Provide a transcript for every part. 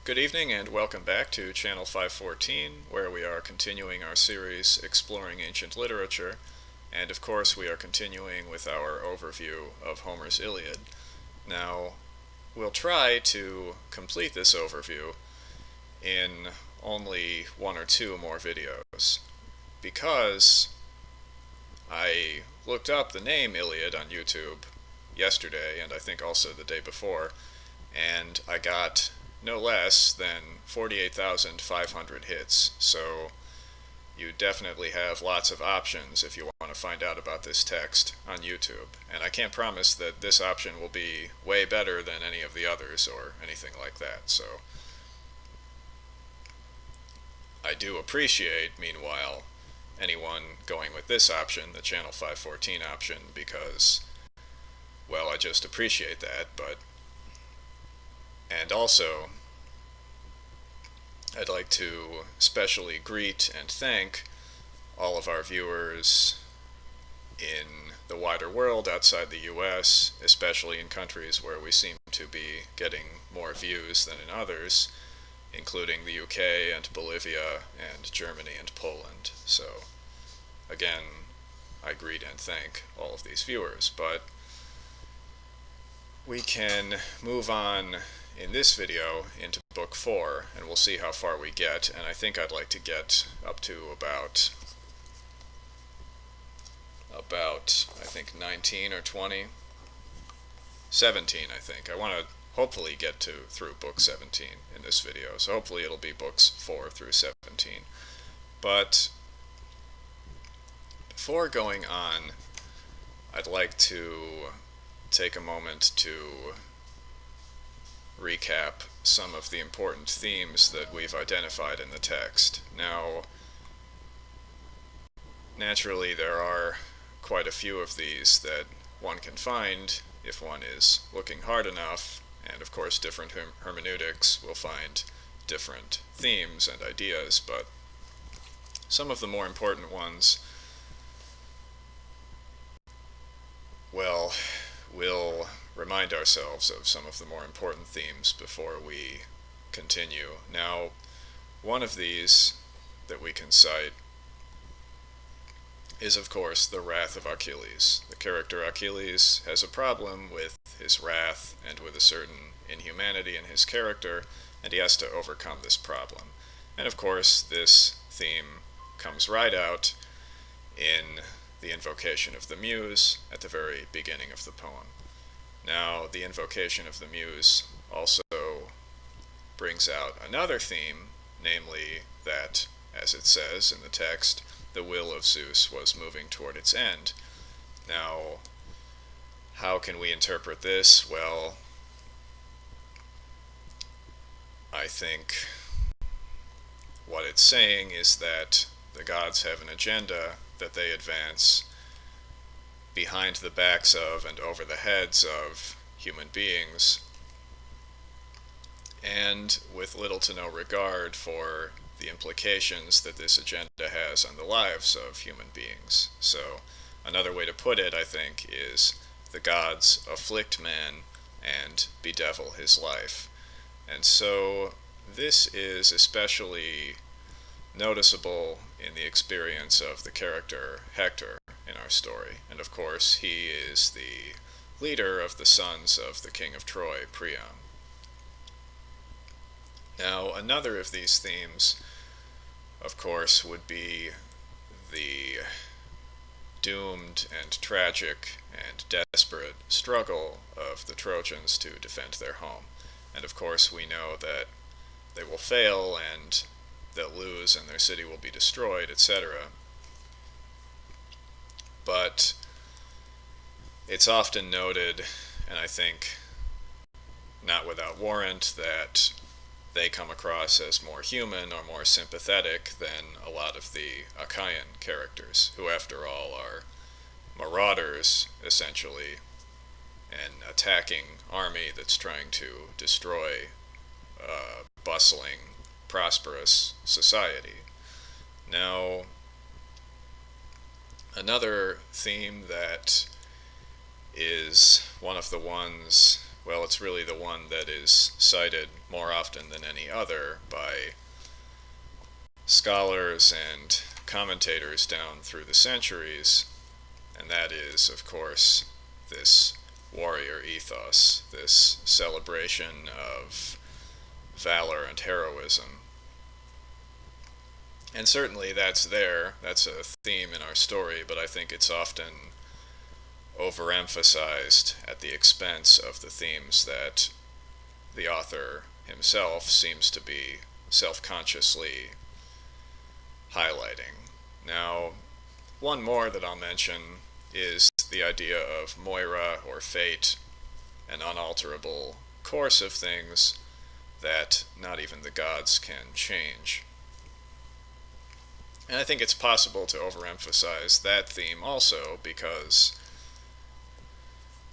Good evening and welcome back to Channel 514, where we are continuing our series exploring ancient literature, and of course we are continuing with our overview of Homer's Iliad. Now, we'll try to complete this overview in only one or two more videos, because I looked up the name Iliad on YouTube yesterday, and I think also the day before, and I got no less than 48,500 hits, so you definitely have lots of options if you want to find out about this text on YouTube. And I can't promise that this option will be way better than any of the others or anything like that, so I do appreciate, meanwhile, anyone going with this option, the Channel 514 option, because, well, I just appreciate that, and also, I'd like to specially greet and thank all of our viewers in the wider world outside the US, especially in countries where we seem to be getting more views than in others, including the UK and Bolivia and Germany and Poland. So, again, I greet and thank all of these viewers, but we can move on in this video into book 4, and we'll see how far we get, and I think I'd like to get up to about I think 19 or 20, 17 I think. I want to hopefully get through book 17 in this video, so hopefully it'll be books 4 through 17. But before going on, I'd like to take a moment to recap some of the important themes that we've identified in the text. Now, naturally there are quite a few of these that one can find if one is looking hard enough, and of course different hermeneutics will find different themes and ideas, but some of the more important ones, well, we'll remind ourselves of some of the more important themes before we continue. Now, one of these that we can cite is, of course, the wrath of Achilles. The character Achilles has a problem with his wrath and with a certain inhumanity in his character, and he has to overcome this problem. And of course, this theme comes right out in the invocation of the Muse at the very beginning of the poem. Now, the invocation of the Muse also brings out another theme, namely that, as it says in the text, the will of Zeus was moving toward its end. Now, how can we interpret this? Well, I think what it's saying is that the gods have an agenda that they advance behind the backs of and over the heads of human beings, and with little to no regard for the implications that this agenda has on the lives of human beings. So, another way to put it, I think, is the gods afflict man and bedevil his life. And so, this is especially noticeable in the experience of the character Hector in our story, and of course he is the leader of the sons of the king of Troy, Priam. Now, another of these themes, of course, would be the doomed and tragic and desperate struggle of the Trojans to defend their home. And of course we know that they will fail and they'll lose and their city will be destroyed, etc. But it's often noted, and I think not without warrant, that they come across as more human or more sympathetic than a lot of the Achaean characters, who after all are marauders, essentially, an attacking army that's trying to destroy a bustling, prosperous society. Now, another theme that is one of the ones well, it's really the one that is cited more often than any other by scholars and commentators down through the centuries, and that is, of course, this warrior ethos, this celebration of valor and heroism. And certainly that's there, that's a theme in our story, but I think it's often overemphasized at the expense of the themes that the author himself seems to be self-consciously highlighting. Now, one more that I'll mention is the idea of Moira or fate, an unalterable course of things that not even the gods can change. And I think it's possible to overemphasize that theme also because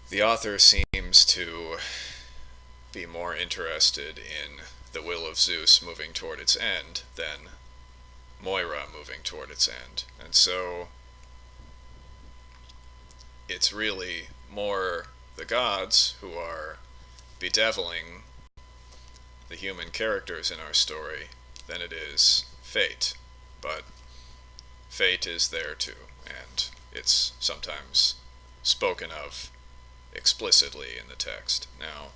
the author seems to be more interested in the will of Zeus moving toward its end than Moira moving toward its end. And so it's really more the gods who are bedeviling the human characters in our story than it is fate. But fate is there too, and it's sometimes spoken of explicitly in the text. Now,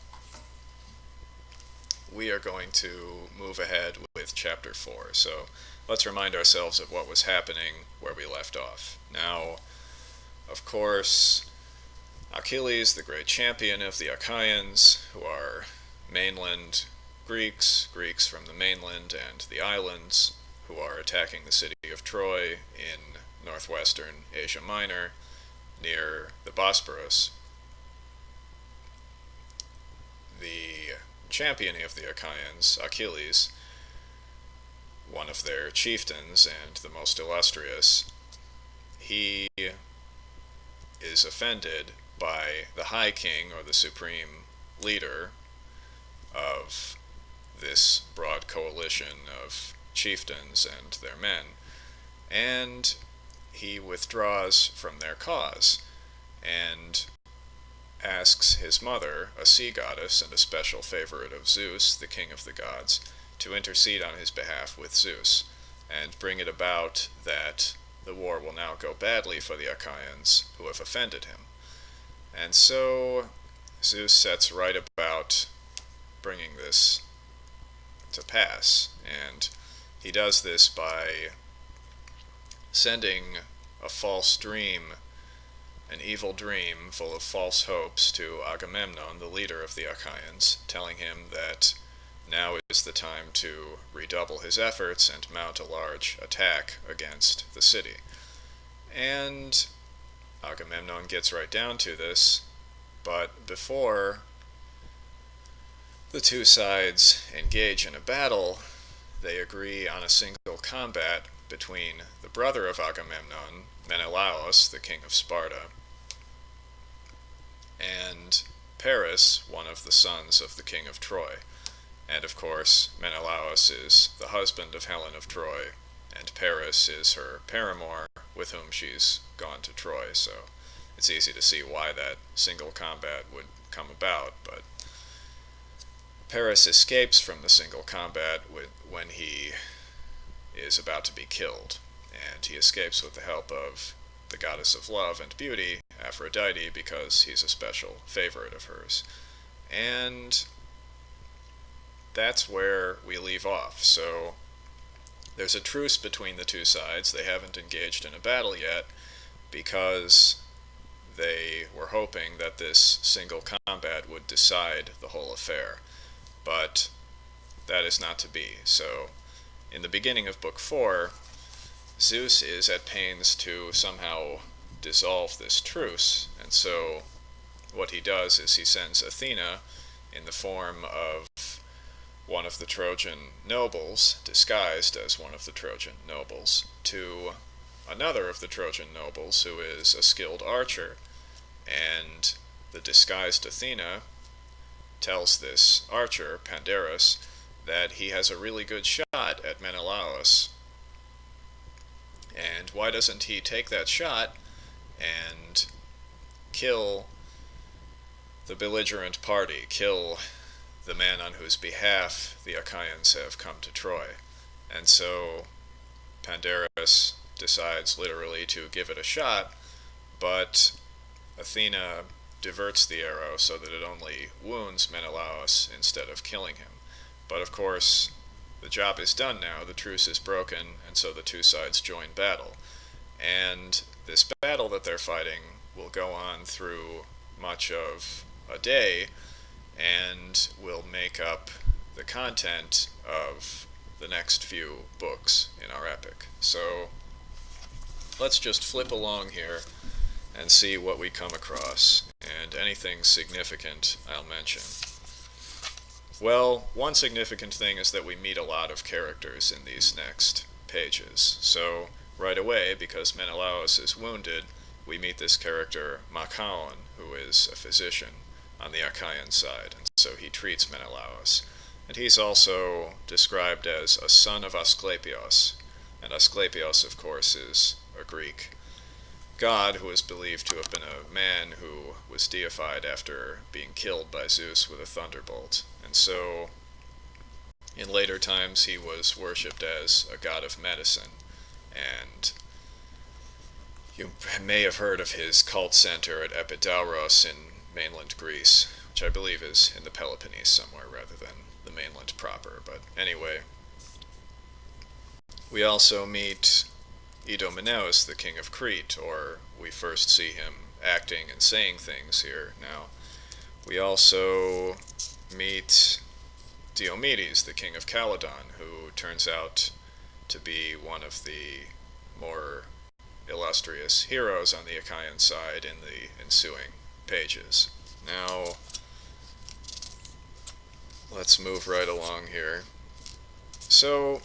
we are going to move ahead with chapter 4, so let's remind ourselves of what was happening where we left off. Now, of course, Achilles, the great champion of the Achaeans, who are mainland Greeks, Greeks from the mainland and the islands, who are attacking the city of Troy in northwestern Asia Minor, near the Bosporus. The champion of the Achaeans, Achilles, one of their chieftains and the most illustrious, he is offended by the High King, or the supreme leader of this broad coalition of chieftains and their men, and he withdraws from their cause and asks his mother, a sea goddess and a special favorite of Zeus, the king of the gods, to intercede on his behalf with Zeus and bring it about that the war will now go badly for the Achaeans who have offended him. And so Zeus sets right about bringing this to pass, and he does this by sending a false dream, an evil dream full of false hopes, to Agamemnon, the leader of the Achaeans, telling him that now is the time to redouble his efforts and mount a large attack against the city. And Agamemnon gets right down to this, but before the two sides engage in a battle, they agree on a single combat between the brother of Agamemnon, Menelaus, the king of Sparta, and Paris, one of the sons of the king of Troy. And of course, Menelaus is the husband of Helen of Troy, and Paris is her paramour with whom she's gone to Troy, so it's easy to see why that single combat would come about. But Paris escapes from the single combat when he is about to be killed, and he escapes with the help of the goddess of love and beauty, Aphrodite, because he's a special favorite of hers. And that's where we leave off. So there's a truce between the two sides. They haven't engaged in a battle yet because they were hoping that this single combat would decide the whole affair. But that is not to be. So in the beginning of Book 4, Zeus is at pains to somehow dissolve this truce, and so what he does is he sends Athena in the form of one of the Trojan nobles, disguised as one of the Trojan nobles, to another of the Trojan nobles who is a skilled archer, and the disguised Athena tells this archer, Pandarus, that he has a really good shot at Menelaus. And why doesn't he take that shot and kill the belligerent party kill the man on whose behalf the Achaeans have come to Troy. And so Pandarus decides literally to give it a shot, but Athena diverts the arrow so that it only wounds Menelaus instead of killing him. But of course, the job is done now, the truce is broken, and so the two sides join battle. And this battle that they're fighting will go on through much of a day and will make up the content of the next few books in our epic. So let's just flip along here and see what we come across, and anything significant I'll mention. Well, one significant thing is that we meet a lot of characters in these next pages. So right away, because Menelaus is wounded, we meet this character Machaon, who is a physician on the Achaean side, and so he treats Menelaus. And he's also described as a son of Asclepios, and Asclepios, of course, is a Greek god who is believed to have been a man who was deified after being killed by Zeus with a thunderbolt. And so, in later times, he was worshipped as a god of medicine, and you may have heard of his cult center at Epidauros in mainland Greece, which I believe is in the Peloponnese somewhere rather than the mainland proper. But anyway, we also meet Idomeneus, the king of Crete, or we first see him acting and saying things here now. We also meet Diomedes, the king of Calydon, who turns out to be one of the more illustrious heroes on the Achaean side in the ensuing pages. Now, let's move right along here. So,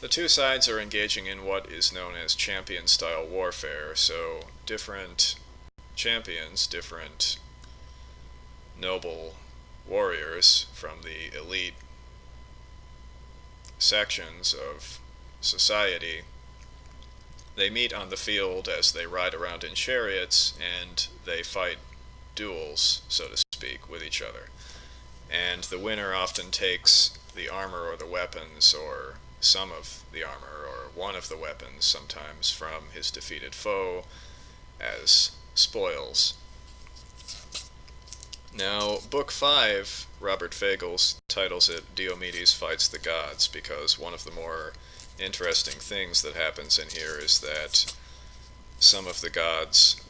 the two sides are engaging in what is known as champion-style warfare, so different champions, different noble warriors from the elite sections of society, they meet on the field as they ride around in chariots, and they fight duels, so to speak, with each other. And the winner often takes the armor or the weapons, or some of the armor or one of the weapons sometimes, from his defeated foe as spoils. Now, Book 5, Robert Fagles titles it Diomedes Fights the Gods, because one of the more interesting things that happens in here is that some of the gods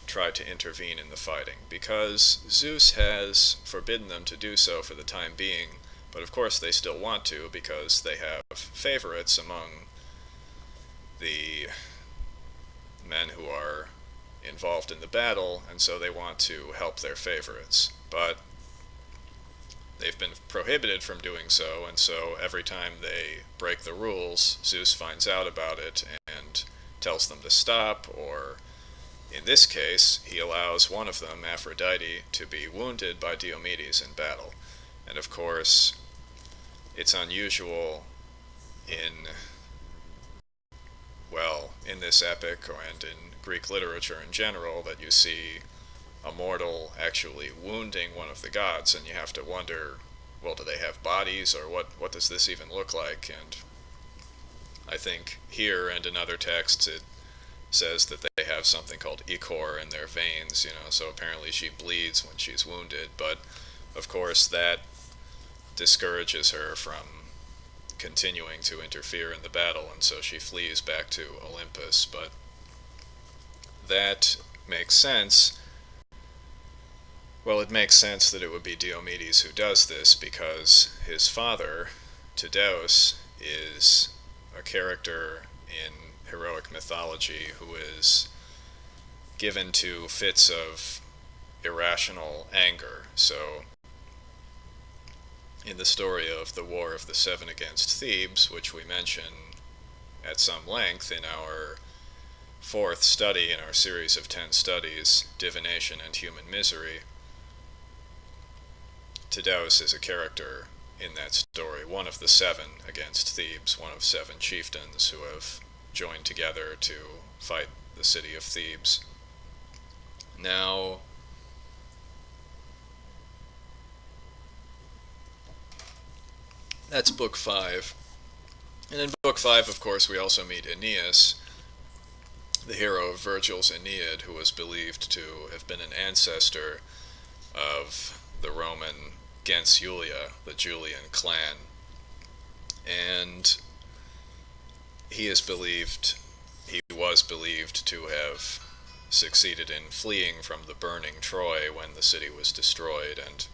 try to intervene in the fighting, because Zeus has forbidden them to do so for the time being, but of course they still want to, because they have favorites among the men who are involved in the battle, and so they want to help their favorites. But they've been prohibited from doing so, and so every time they break the rules, Zeus finds out about it and tells them to stop, or in this case, he allows one of them, Aphrodite, to be wounded by Diomedes in battle. And of course, it's unusual in this epic and in Greek literature in general that you see a mortal actually wounding one of the gods, and you have to wonder, well, do they have bodies, or what does this even look like? And I think here and in other texts it says that they have something called ichor in their veins, so apparently she bleeds when she's wounded, but of course that discourages her from continuing to interfere in the battle, and so she flees back to Olympus. But that makes sense. Well, it makes sense that it would be Diomedes who does this, because his father, Tydeus, is a character in heroic mythology who is given to fits of irrational anger. So, in the story of the War of the Seven against Thebes, which we mention at some length in our fourth study in our series of 10 studies, Divination and Human Misery, Tydeus is a character in that story, one of the 7 against Thebes, one of 7 chieftains who have joined together to fight the city of Thebes. Now, That's book 5. And in book 5, of course, we also meet Aeneas, the hero of Virgil's Aeneid, who was believed to have been an ancestor of the Roman gens Julia, the Julian clan. And he was believed to have succeeded in fleeing from the burning Troy when the city was destroyed, and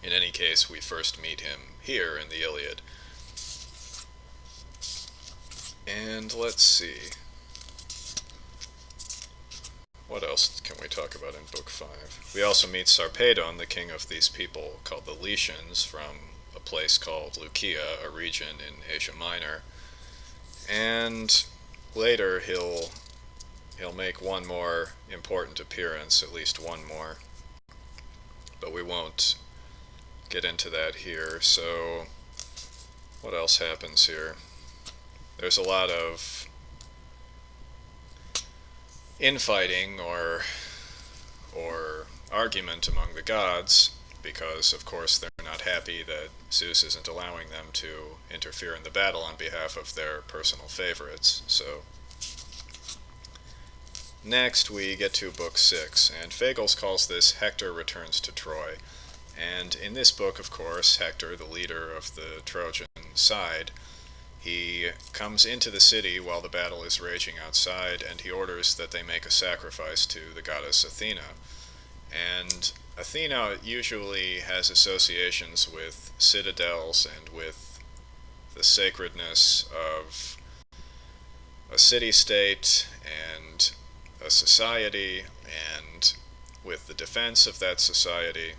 in any case, we first meet him here in the Iliad. And let's see. What else can we talk about in Book 5? We also meet Sarpedon, the king of these people called the Lycians, from a place called Lucia, a region in Asia Minor. And later he'll make one more important appearance, at least one more. But we won't get into that here. So what else happens here? There's a lot of infighting or argument among the gods, because of course they're not happy that Zeus isn't allowing them to interfere in the battle on behalf of their personal favorites. So next we get to book 6, and Fagles calls this Hector Returns to Troy. And in this book, of course, Hector, the leader of the Trojan side, he comes into the city while the battle is raging outside, and he orders that they make a sacrifice to the goddess Athena. And Athena usually has associations with citadels and with the sacredness of a city-state and a society, and with the defense of that society.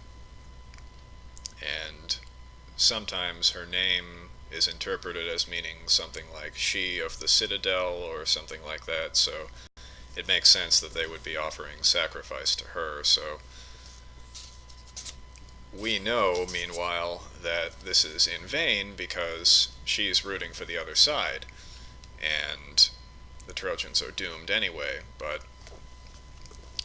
And sometimes her name is interpreted as meaning something like she of the citadel or something like that, so it makes sense that they would be offering sacrifice to her. So we know, meanwhile, that this is in vain because she's rooting for the other side, and the Trojans are doomed anyway, but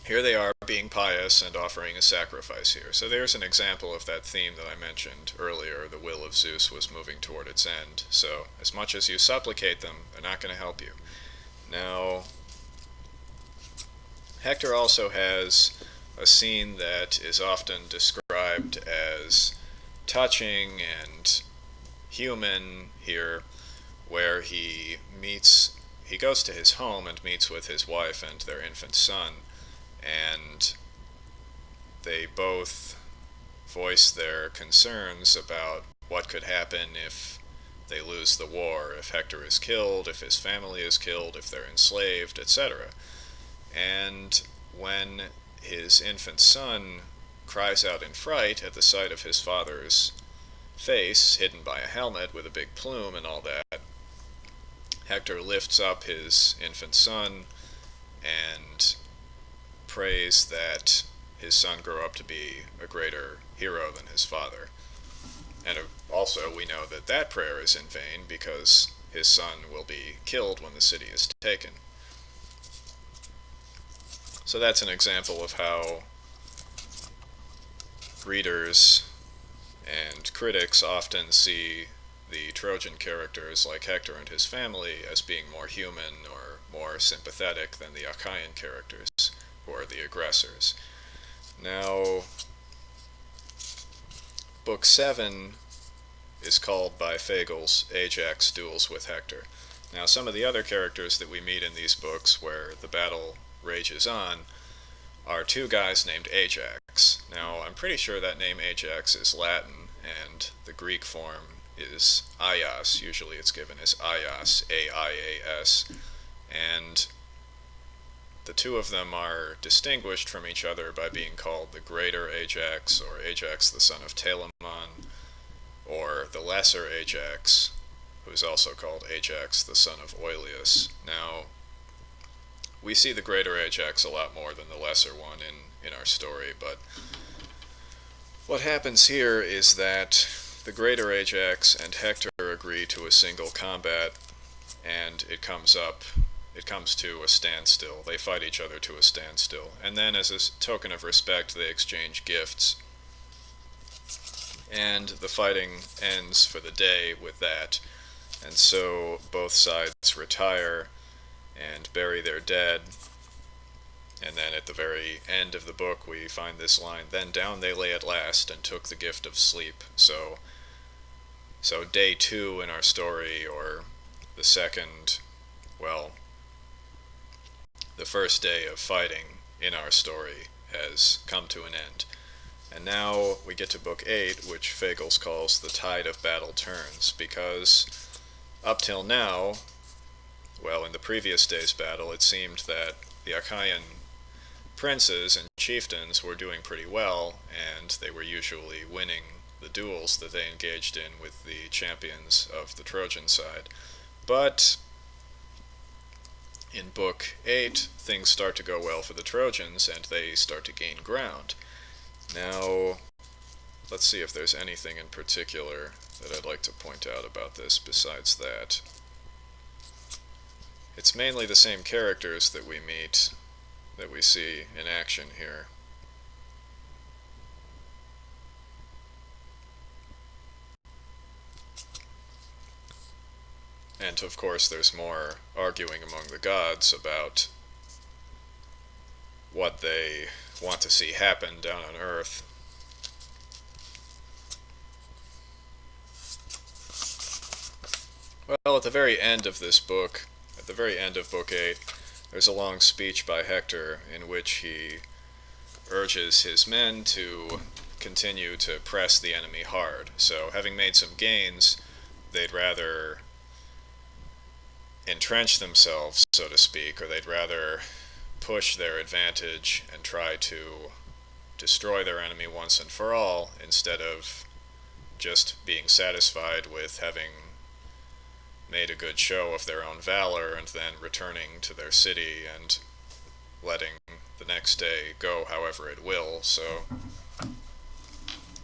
here they are being pious and offering a sacrifice here. So there's an example of that theme that I mentioned earlier. The will of Zeus was moving toward its end. So as much as you supplicate them, they're not going to help you. Now, Hector also has a scene that is often described as touching and human here, where he goes to his home and meets with his wife and their infant son, and they both voice their concerns about what could happen if they lose the war, if Hector is killed, if his family is killed, if they're enslaved, etc. And when his infant son cries out in fright at the sight of his father's face, hidden by a helmet with a big plume and all that, Hector lifts up his infant son and prays that his son grow up to be a greater hero than his father. And also we know that that prayer is in vain because his son will be killed when the city is taken. So that's an example of how readers and critics often see the Trojan characters like Hector and his family as being more human or more sympathetic than the Achaean characters, who are the aggressors. Now, Book 7 is called by Fagles Ajax Duels with Hector. Now, some of the other characters that we meet in these books where the battle rages on are two guys named Ajax. Now, I'm pretty sure that name Ajax is Latin, and the Greek form is Aias. Usually it's given as Aias, A-I-A-S, and the two of them are distinguished from each other by being called the Greater Ajax, or Ajax the son of Telamon, or the Lesser Ajax, who is also called Ajax the son of Oileus. Now, we see the Greater Ajax a lot more than the Lesser one in our story, but what happens here is that the Greater Ajax and Hector agree to a single combat, and it comes to a standstill. They fight each other to a standstill. And then, as a token of respect, they exchange gifts. and the fighting ends for the day with that. And so both sides retire and bury their dead. And then at the very end of the book, we find this line: "Then down they lay at last, and took the gift of sleep." So day two in our story, or the second, well, the first day of fighting in our story, has come to an end. And now we get to book 8, which Fagles calls "The Tide of Battle Turns," because up till now, well, in the previous day's battle, it seemed that the Achaean princes and chieftains were doing pretty well, and they were usually winning the duels that they engaged in with the champions of the Trojan side. But in Book 8, things start to go well for the Trojans, and they start to gain ground. Now, let's see if there's anything in particular that I'd like to point out about this besides that. It's mainly the same characters that we meet, that we see in action here. And of course there's more arguing among the gods about what they want to see happen down on Earth. Well, at the very end of this book, at the very end of Book 8, there's a long speech by Hector in which he urges his men to continue to press the enemy hard. So, having made some gains, they'd rather entrench themselves, so to speak, or they'd rather push their advantage and try to destroy their enemy once and for all, instead of just being satisfied with having made a good show of their own valor and then returning to their city and letting the next day go however it will. So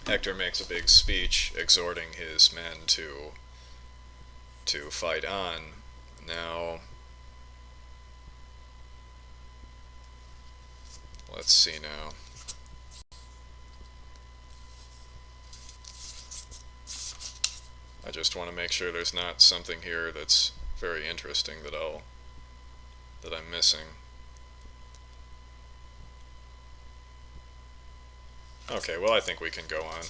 Hector makes a big speech exhorting his men to fight on. Now, let's see now. I just want to make sure there's not something here that's very interesting that I'm missing. Okay, well, I think we can go on.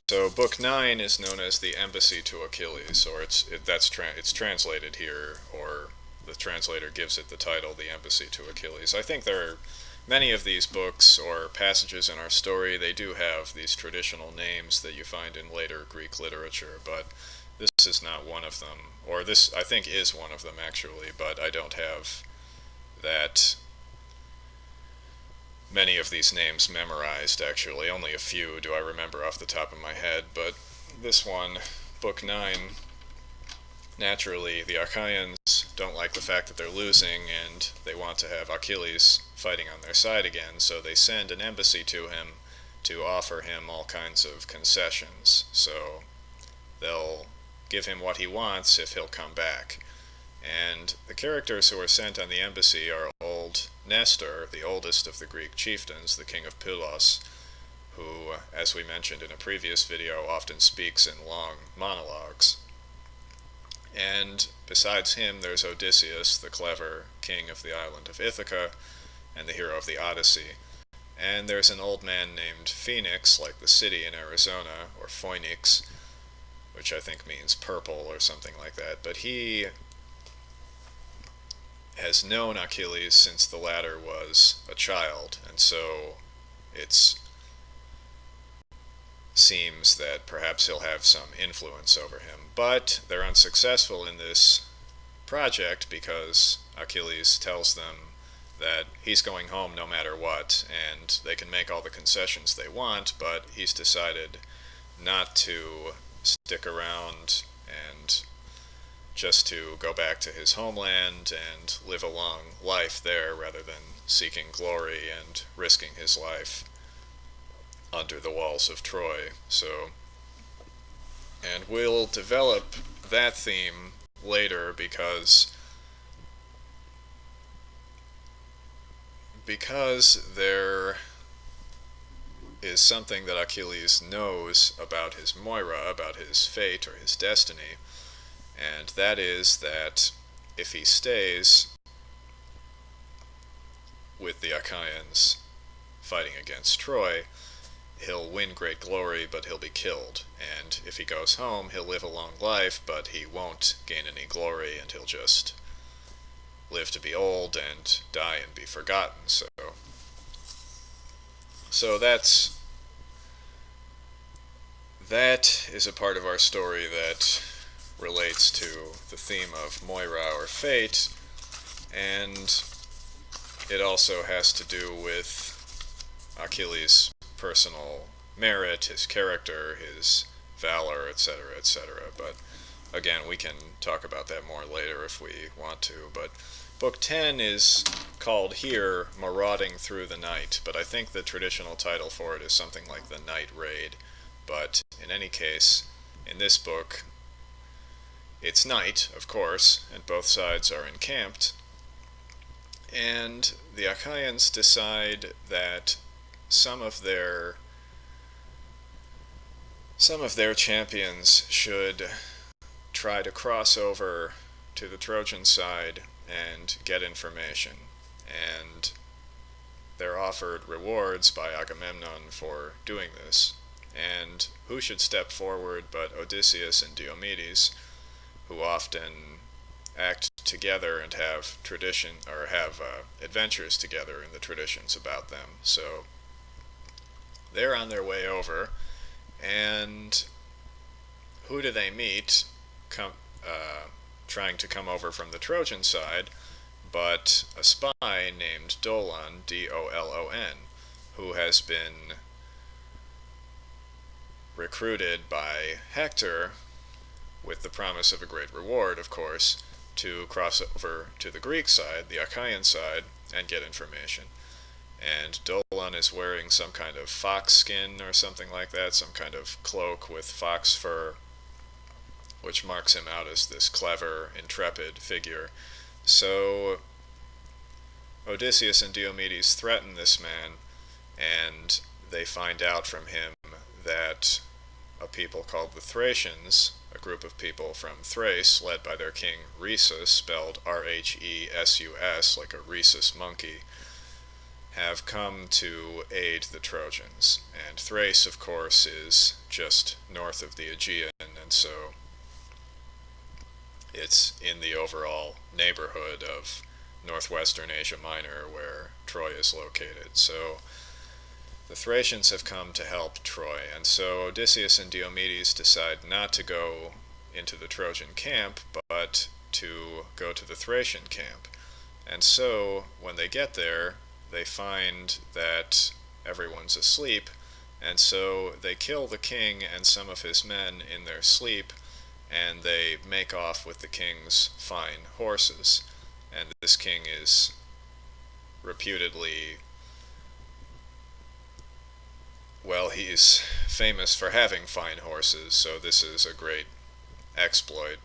So Book 9 is known as the Embassy to Achilles, or it's translated here, or the translator gives it the title, the Embassy to Achilles. I think there are many of these books or passages in our story, they do have these traditional names that you find in later Greek literature, but this is not one of them. Or this, I think, is one of them, actually, but I don't have that many of these names memorized, actually. Only a few do I remember off the top of my head, but this one, Book 9, naturally, the Achaeans don't like the fact that they're losing, and they want to have Achilles fighting on their side again, so they send an embassy to him to offer him all kinds of concessions. So they'll give him what he wants if he'll come back. And the characters who are sent on the embassy are old Nestor, the oldest of the Greek chieftains, the king of Pylos, who, as we mentioned in a previous video, often speaks in long monologues. And besides him, there's Odysseus, the clever king of the island of Ithaca, and the hero of the Odyssey. And there's an old man named Phoenix, like the city in Arizona, or Phoenix, which I think means purple or something like that. But he has known Achilles since the latter was a child, and so it seems that perhaps he'll have some influence over him. But they're unsuccessful in this project because Achilles tells them that he's going home no matter what, and they can make all the concessions they want, but he's decided not to stick around and just to go back to his homeland and live a long life there rather than seeking glory and risking his life under the walls of Troy. And we'll develop that theme later because there is something that Achilles knows about his Moira, about his fate or his destiny, and that is that if he stays with the Achaeans fighting against Troy, he'll win great glory, but he'll be killed. And if he goes home, he'll live a long life, but he won't gain any glory, and he'll just live to be old and die and be forgotten. So that is a part of our story that relates to the theme of Moira or fate, and it also has to do with Achilles' personal merit, his character, his valor, etc., etc. But again, we can talk about that more later if we want to. But Book 10 is called here Marauding Through the Night, but I think the traditional title for it is something like The Night Raid. But in any case, in this book, it's night, of course, and both sides are encamped, and the Achaeans decide that some of their champions should try to cross over to the Trojan side and get information, and they're offered rewards by Agamemnon for doing this. And who should step forward but Odysseus and Diomedes, who often act together and have adventures together in the traditions about them. So they're on their way over, and who do they meet trying to come over from the Trojan side but a spy named Dolon, D-O-L-O-N, who has been recruited by Hector with the promise of a great reward, of course, to cross over to the Greek side, the Achaean side, and get information. And Dolon is wearing some kind of fox skin or something like that, some kind of cloak with fox fur, which marks him out as this clever, intrepid figure. So Odysseus and Diomedes threaten this man, and they find out from him that a people called the Thracians, a group of people from Thrace, led by their king Rhesus, spelled R-H-E-S-U-S, like a rhesus monkey, have come to aid the Trojans. And Thrace, of course, is just north of the Aegean, and so it's in the overall neighborhood of northwestern Asia Minor where Troy is located. So the Thracians have come to help Troy, and so Odysseus and Diomedes decide not to go into the Trojan camp, but to go to the Thracian camp. And so, when they get there, they find that everyone's asleep, and so they kill the king and some of his men in their sleep, and they make off with the king's fine horses. And this king is reputedly, well, he's famous for having fine horses, so this is a great exploit.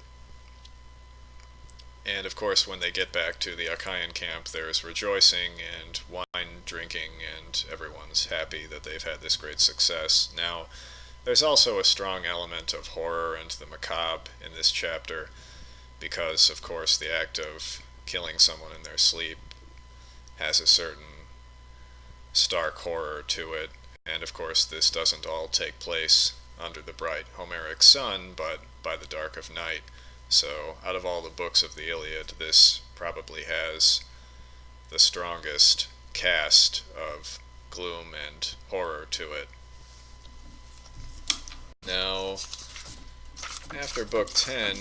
And of course, when they get back to the Achaean camp, there's rejoicing and wine drinking, and everyone's happy that they've had this great success. Now, there's also a strong element of horror and the macabre in this chapter, because, of course, the act of killing someone in their sleep has a certain stark horror to it. And of course, this doesn't all take place under the bright Homeric sun, but by the dark of night. So, out of all the books of the Iliad, this probably has the strongest cast of gloom and horror to it. Now, after Book 10,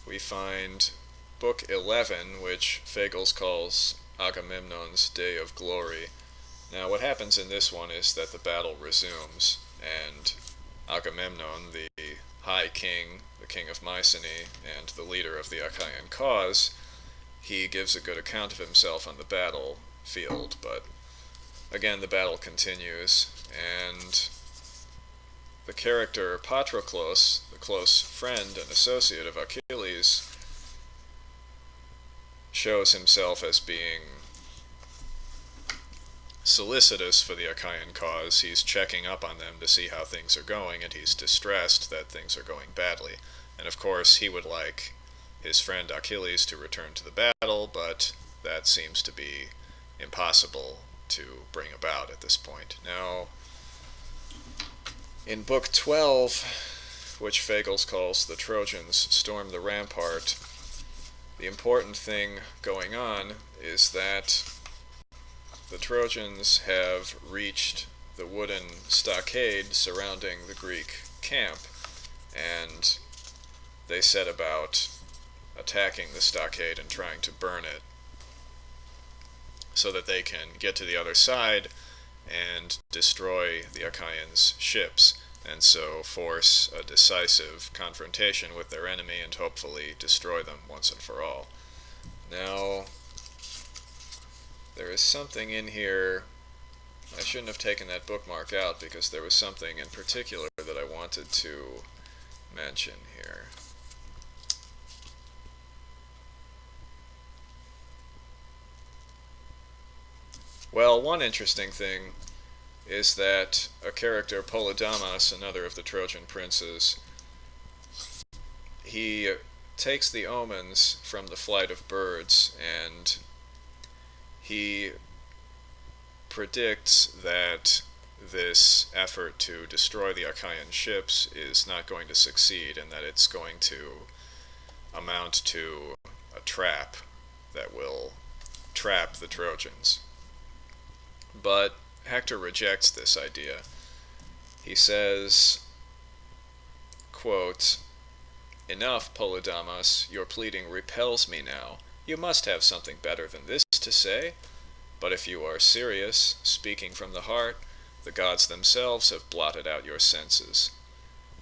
we find Book 11, which Fagles calls Agamemnon's Day of Glory. Now, what happens in this one is that the battle resumes, and Agamemnon, the High King, the King of Mycenae, and the leader of the Achaean cause, he gives a good account of himself on the battlefield, but again, the battle continues, and the character Patroclus, the close friend and associate of Achilles, shows himself as being solicitous for the Achaean cause. He's checking up on them to see how things are going, and he's distressed that things are going badly. And of course, he would like his friend Achilles to return to the battle, but that seems to be impossible to bring about at this point. Now, in Book 12, which Fagles calls The Trojans Storm the Rampart, the important thing going on is that the Trojans have reached the wooden stockade surrounding the Greek camp, and they set about attacking the stockade and trying to burn it so that they can get to the other side and destroy the Achaeans' ships, and so force a decisive confrontation with their enemy and hopefully destroy them once and for all. Now, there is something in here. I shouldn't have taken that bookmark out because there was something in particular that I wanted to mention here. Well, one interesting thing is that a character, Polydamas, another of the Trojan princes, he takes the omens from the flight of birds, and he predicts that this effort to destroy the Achaean ships is not going to succeed, and that it's going to amount to a trap that will trap the Trojans. But Hector rejects this idea. He says, quote, "Enough, Polydamas, your pleading repels me now. You must have something better than this to say. But if you are serious, speaking from the heart, the gods themselves have blotted out your senses,"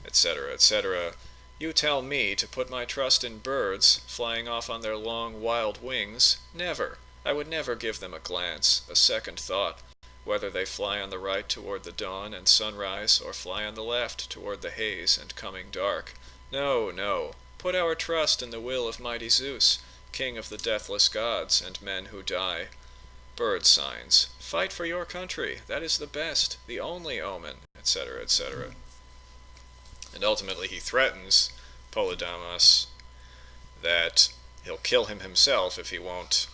etc., etc. "You tell me to put my trust in birds, flying off on their long, wild wings. Never! I would never give them a glance, a second thought, whether they fly on the right toward the dawn and sunrise, or fly on the left toward the haze and coming dark. No, no! Put our trust in the will of mighty Zeus, king of the deathless gods and men who die. Bird signs. Fight for your country. That is the best, the only omen," etc., etc. And ultimately he threatens Polydamas that he'll kill him himself if he won't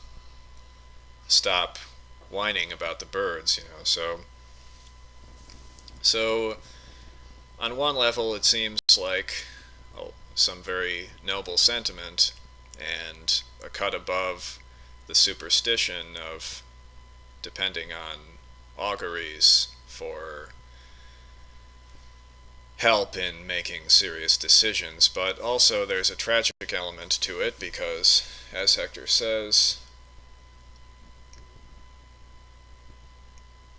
stop whining about the birds, So on one level it seems like some very noble sentiment and a cut above the superstition of depending on auguries for help in making serious decisions. But also there's a tragic element to it because, as Hector says,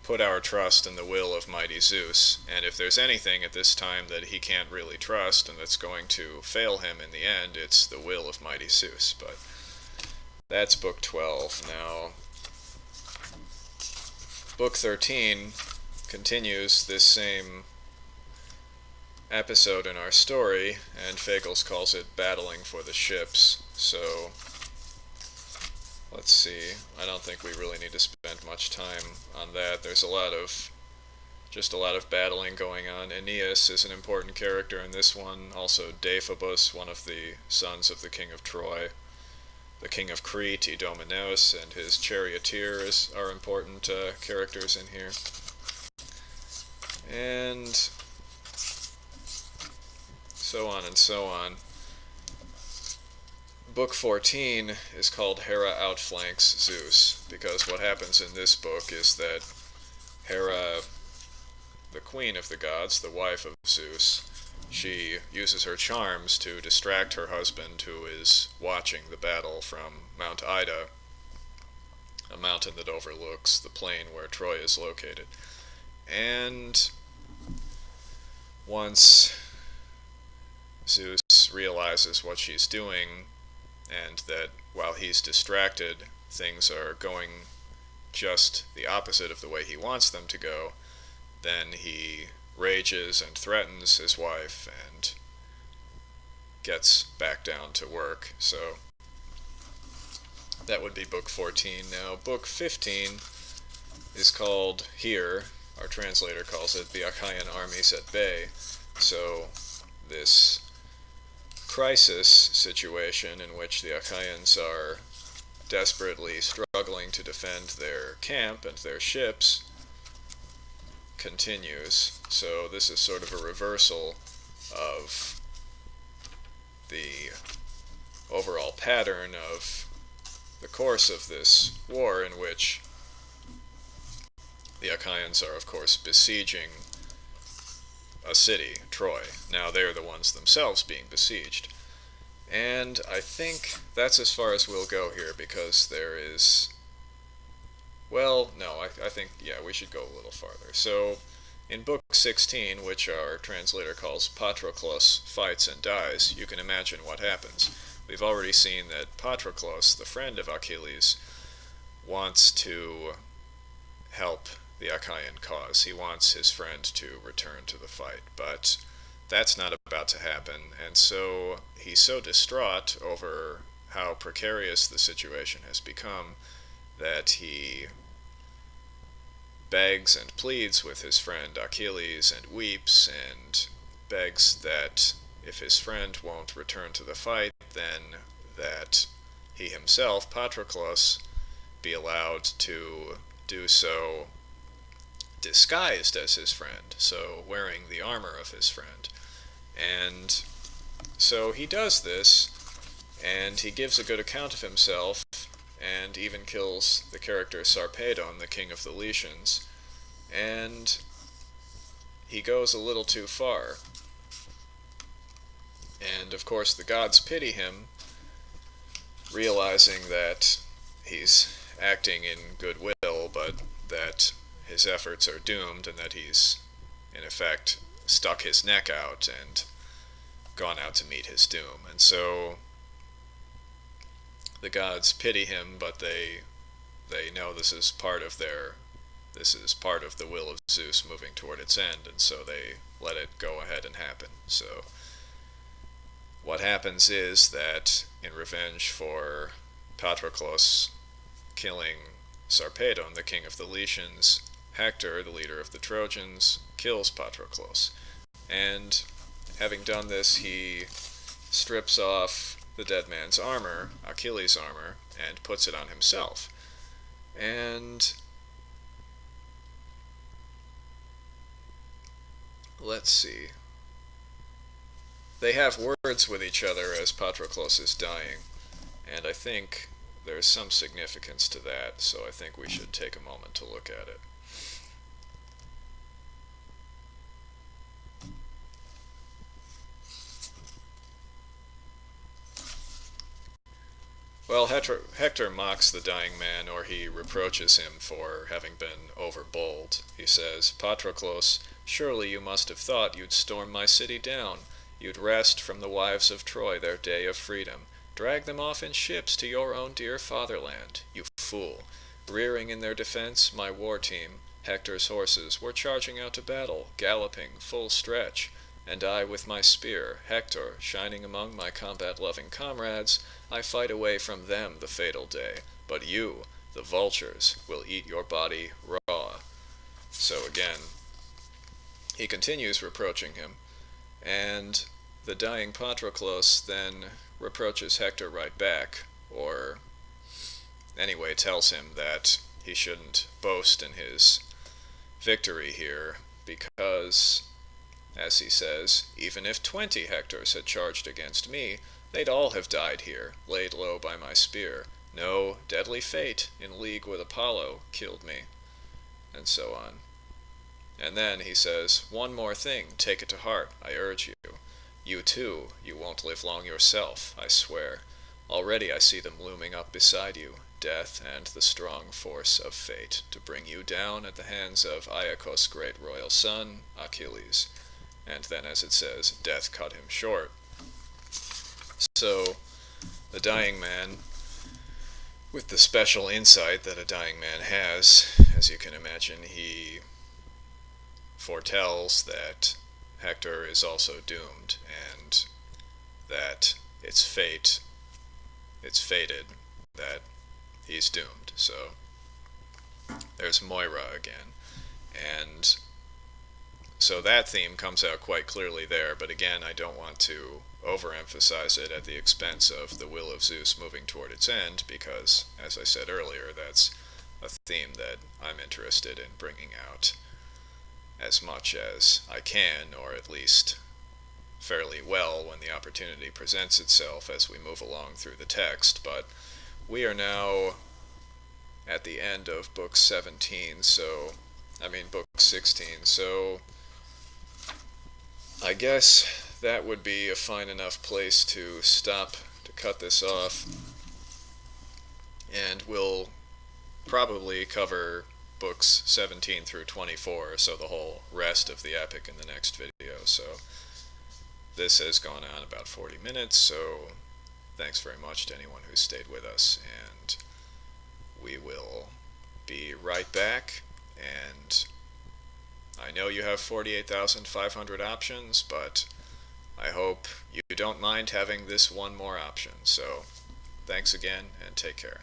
put our trust in the will of mighty Zeus, and if there's anything at this time that he can't really trust and that's going to fail him in the end, it's the will of mighty Zeus. But that's Book 12. Now, Book 13 continues this same episode in our story, and Fagles calls it Battling for the Ships. So, let's see. I don't think we really need to spend much time on that. There's a lot of battling going on. Aeneas is an important character in this one. Also Deiphobus, one of the sons of the king of Troy. The king of Crete, Idomeneus, and his charioteers are important characters in here. And so on and so on. Book 14 is called Hera Outflanks Zeus, because what happens in this book is that Hera, the queen of the gods, the wife of Zeus, she uses her charms to distract her husband, who is watching the battle from Mount Ida, a mountain that overlooks the plain where Troy is located. And once Zeus realizes what she's doing, and that while he's distracted, things are going just the opposite of the way he wants them to go, then he rages and threatens his wife and gets back down to work. So that would be Book 14. Now, Book 15 is called here, our translator calls it the Achaean armies at bay. So this crisis situation in which the Achaeans are desperately struggling to defend their camp and their ships continues. So this is sort of a reversal of the overall pattern of the course of this war, in which the Achaeans are, of course, besieging a city, Troy. Now they're the ones themselves being besieged. And I think that's as far as we'll go here, because there is... Well, no, I think, yeah, we should go a little farther. So, in Book 16, which our translator calls Patroclus Fights and Dies, you can imagine what happens. We've already seen that Patroclus, the friend of Achilles, wants to help the Achaean cause. He wants his friend to return to the fight, but that's not about to happen, and so he's so distraught over how precarious the situation has become that he begs and pleads with his friend Achilles and weeps and begs that if his friend won't return to the fight, then that he himself, Patroclus, be allowed to do so disguised as his friend, so wearing the armor of his friend. And so he does this, and he gives a good account of himself, and even kills the character Sarpedon, the king of the Lycians, and he goes a little too far. And of course the gods pity him, realizing that he's acting in goodwill, but that his efforts are doomed, and that he's, in effect, stuck his neck out and gone out to meet his doom. And so the gods pity him, but they know this is part of the will of Zeus moving toward its end, and so they let it go ahead and happen. So what happens is that, in revenge for Patroclus killing Sarpedon, the king of the Lycians, Hector, the leader of the Trojans, kills Patroclus. And having done this, he strips off the dead man's armor, Achilles' armor, and puts it on himself. And let's see. They have words with each other as Patroclus is dying, and I think there's some significance to that, so I think we should take a moment to look at it. Well, Hector mocks the dying man, or he reproaches him for having been overbold. He says, "Patroclus, surely you must have thought you'd storm my city down. You'd wrest from the wives of Troy their day of freedom, drag them off in ships to your own dear fatherland. You fool! Rearing in their defense, my war team, Hector's horses, were charging out to battle, galloping, full stretch. And I with my spear, Hector, shining among my combat-loving comrades, I fight away from them the fatal day. But you, the vultures, will eat your body raw." So again, he continues reproaching him, and the dying Patroclus then reproaches Hector right back, or anyway tells him that he shouldn't boast in his victory here, because, as he says, "Even if 20 Hectors had charged against me, they'd all have died here, laid low by my spear. No, deadly fate, in league with Apollo, killed me," and so on. And then he says, "One more thing, take it to heart, I urge you. You too, you won't live long yourself, I swear. Already I see them looming up beside you, death and the strong force of fate, to bring you down at the hands of Aeacus' great royal son, Achilles." And then, as it says, death cut him short. So, the dying man, with the special insight that a dying man has, as you can imagine, he foretells that Hector is also doomed, and that it's fated that he's doomed. So, there's Moira again. And so that theme comes out quite clearly there, but again, I don't want to overemphasize it at the expense of the will of Zeus moving toward its end, because, as I said earlier, that's a theme that I'm interested in bringing out as much as I can, or at least fairly well when the opportunity presents itself as we move along through the text. But we are now at the end of book 17, book 16, so I guess that would be a fine enough place to stop, to cut this off, and we'll probably cover books 17 through 24, so the whole rest of the epic in the next video. So this has gone on about 40 minutes, so thanks very much to anyone who stayed with us, and we will be right back. And I know you have 48,500 options, but I hope you don't mind having this one more option. So thanks again, and take care.